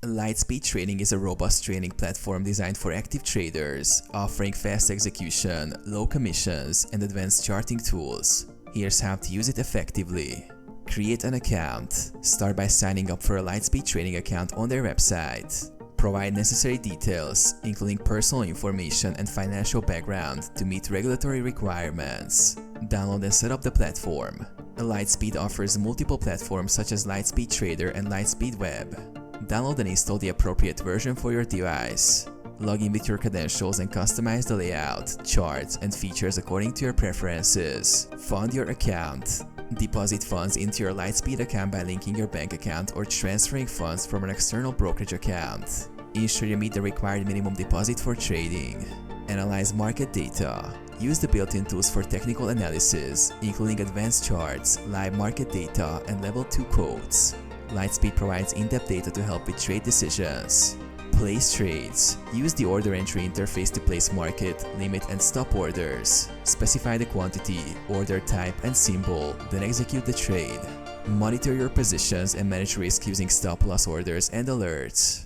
Lightspeed Trading is a robust trading platform designed for active traders, offering fast execution, low commissions, and advanced charting tools. Here's how to use it effectively. Create an account. Start by signing up for a Lightspeed trading account on their website. Provide necessary details, including personal information and financial background to meet regulatory requirements. Download and set up the platform. Lightspeed offers multiple platforms such as Lightspeed Trader and Lightspeed Web. Download and install the appropriate version for your device. Log in with your credentials and customize the layout, charts, and features according to your preferences. Fund your account. Deposit funds into your Lightspeed account by linking your bank account or transferring funds from an external brokerage account. Ensure you meet the required minimum deposit for trading. Analyze market data. Use the built-in tools for technical analysis, including advanced charts, live market data, and level 2 quotes. Lightspeed provides in-depth data to help with trade decisions. Place trades. Use the order entry interface to place market, limit, and stop orders. Specify the quantity, order type, and symbol, then execute the trade. Monitor your positions and manage risk using stop-loss orders and alerts.